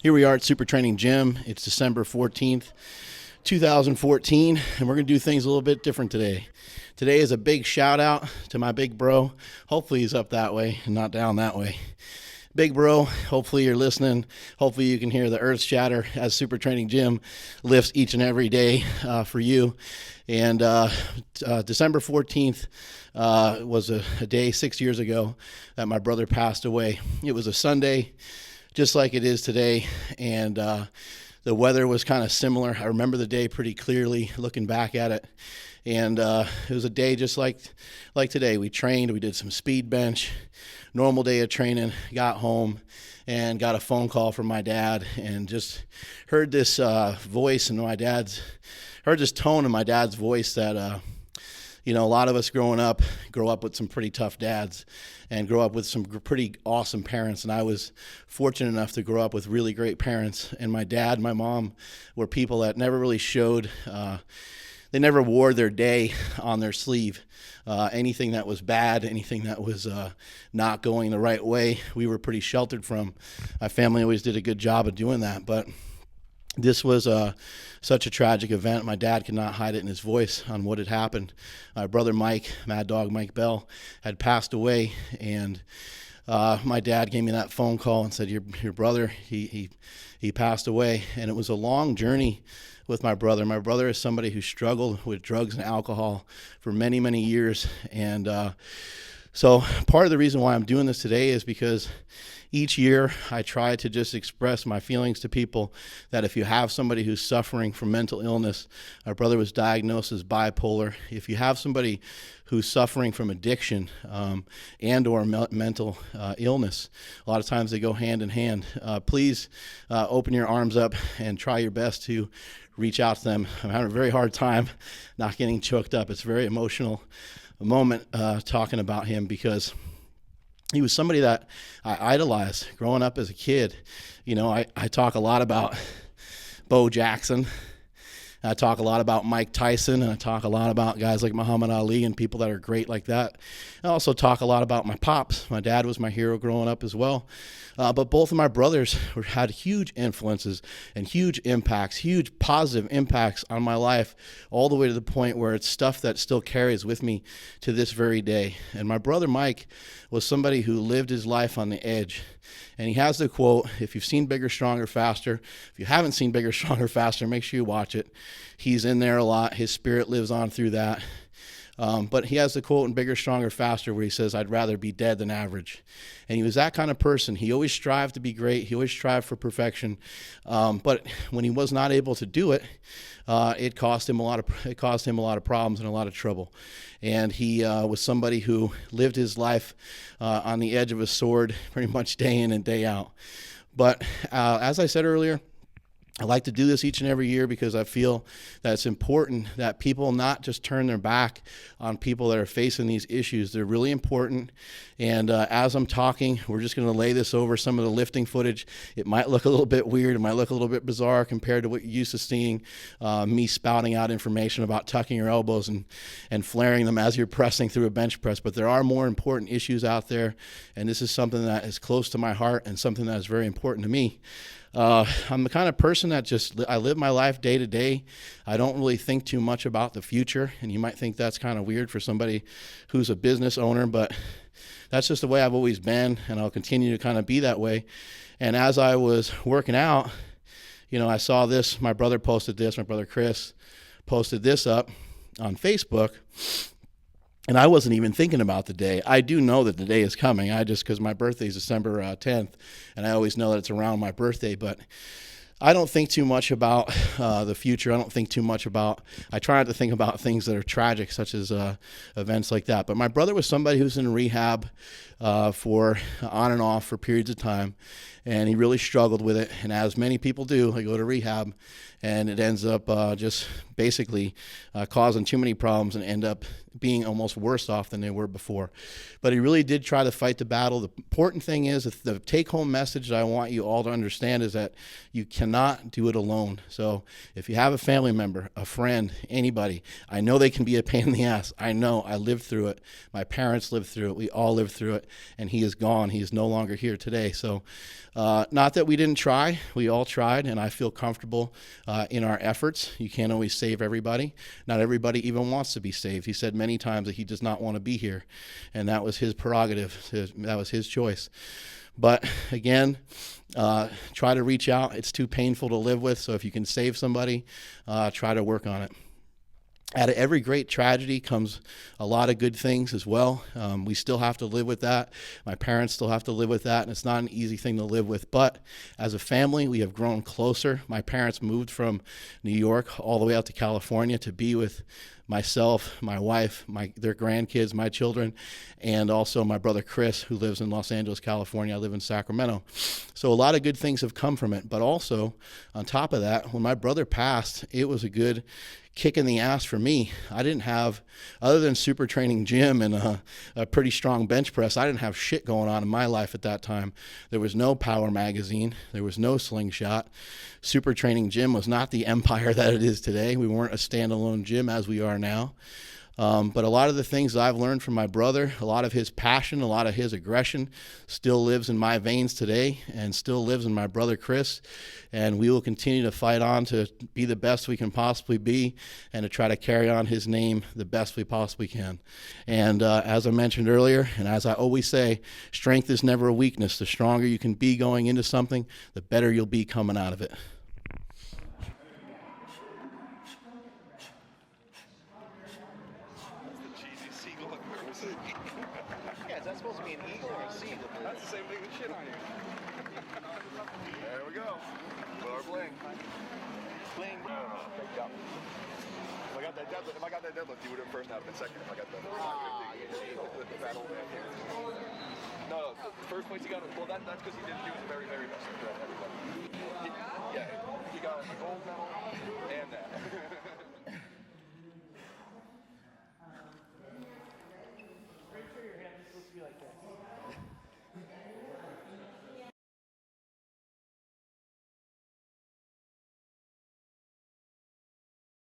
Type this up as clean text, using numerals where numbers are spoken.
Here we are at Super Training Gym. It's December 14th, 2014, and we're going to do things a little bit different today. Today is a big shout out to my big bro. Hopefully he's up that way and not down that way. Big bro, hopefully you're listening. Hopefully you can hear the earth shatter as Super Training Gym lifts each and every day for you. And December 14th was a day 6 years ago that my brother passed away. It was a Sunday, just like it is today, and the weather was kind of similar. I remember the day pretty clearly looking back at it. And it was a day just like today. We trained, we did some speed bench, normal day of training, got home and got a phone call from my dad and just heard this voice and heard this tone in my dad's voice that, a lot of us grow up with some pretty tough dads and grow up with some pretty awesome parents. And I was fortunate enough to grow up with really great parents. And my dad and my mom were people that never really showed, they never wore their day on their sleeve. Anything that was bad, anything that was not going the right way, we were pretty sheltered from. My family always did a good job of doing that, but this was such a tragic event. My dad could not hide it in his voice on what had happened. My brother Mike, Maddog Mike Bell, had passed away, and my dad gave me that phone call and said, your brother, he passed away. And it was a long journey with my brother. My brother is somebody who struggled with drugs and alcohol for many, many years. And so part of the reason why I'm doing this today is because each year I try to just express my feelings to people that if you have somebody who's suffering from mental illness, our brother was diagnosed as bipolar. If you have somebody who's suffering from addiction and or mental illness, a lot of times they go hand in hand. Please open your arms up and try your best to reach out to them. I'm having a very hard time not getting choked up. It's a very emotional moment talking about him because he was somebody that I idolized growing up as a kid. I talk a lot about Bo Jackson. I talk a lot about Mike Tyson, and I talk a lot about guys like Muhammad Ali and people that are great like that. I also talk a lot about my pops. My dad was my hero growing up as well. But both of my brothers had huge influences and huge impacts, huge positive impacts on my life, all the way to the point where it's stuff that still carries with me to this very day. And my brother Mike was somebody who lived his life on the edge. And he has the quote, if you've seen Bigger, Stronger, Faster, if you haven't seen Bigger, Stronger, Faster, make sure you watch it. He's in there a lot. His spirit lives on through that. But he has the quote in Bigger, Stronger, Faster where he says, I'd rather be dead than average. And he was that kind of person. He always strived to be great. He always strived for perfection. But when he was not able to do it, it caused him a lot of problems and a lot of trouble. And he was somebody who lived his life on the edge of a sword pretty much day in and day out. But as I said earlier, I like to do this each and every year because I feel that it's important that people not just turn their back on people that are facing these issues. They're really important. And as I'm talking, we're just going to lay this over some of the lifting footage. It might look a little bit weird. It might look a little bit bizarre compared to what you're used to seeing me spouting out information about tucking your elbows and flaring them as you're pressing through a bench press. But there are more important issues out there. And this is something that is close to my heart and something that is very important to me. I'm the kind of person that I live my life day to day. I don't really think too much about the future, and you might think that's kind of weird for somebody who's a business owner, but that's just the way I've always been, and I'll continue to kind of be that way. And as I was working out, I saw this. My brother posted this. My brother Chris posted this up on Facebook. And I wasn't even thinking about the day. I do know that the day is coming. Because my birthday is December 10th, and I always know that it's around my birthday. But I don't think too much about the future. I try not to think about things that are tragic, such as events like that. But my brother was somebody who's in rehab for on and off for periods of time, and he really struggled with it. And as many people do, they go to rehab, and it ends up just basically causing too many problems and end up being almost worse off than they were before. But he really did try to fight the battle. The important thing is, the take-home message that I want you all to understand is that you cannot do it alone. So if you have a family member, a friend, anybody, I know they can be a pain in the ass. I know. I lived through it. My parents lived through it. We all lived through it. And he is gone. He is no longer here today. So not that we didn't try. We all tried, and I feel comfortable in our efforts. You can't always save everybody. Not everybody even wants to be saved. He said many times that he does not want to be here, and that was his prerogative. That was his choice. But again, try to reach out. It's too painful to live with, so if you can save somebody, try to work on it. Out of every great tragedy comes a lot of good things as well. We still have to live with that. My parents still have to live with that, and it's not an easy thing to live with. But as a family, we have grown closer. My parents moved from New York all the way out to California to be with myself, my wife, their grandkids, my children, and also my brother Chris, who lives in Los Angeles, California. I live in Sacramento. So a lot of good things have come from it. But also, on top of that, when my brother passed, it was a good kick in the ass for me. I didn't have, other than super training gym and a pretty strong bench press, I didn't have shit going on in my life at that time. There was no Power magazine. There was no Slingshot. Super training gym was not the empire that it is today. We weren't a standalone gym as we are now. But a lot of the things that I've learned from my brother, a lot of his passion, a lot of his aggression still lives in my veins today and still lives in my brother Chris. And we will continue to fight on to be the best we can possibly be and to try to carry on his name the best we possibly can. And as I mentioned earlier, and as I always say, strength is never a weakness. The stronger you can be going into something, the better you'll be coming out of it. Yeah, is that supposed to be an eagle or a seagull? That's the same thing with shit on you. There we go. Put our bling. Bling. Great job. If I got that deadlift, you would have first, not been second. If I got that. That old man here. No, first place you got. Well, that's because he didn't do his very, very best. Yeah, he got a gold medal.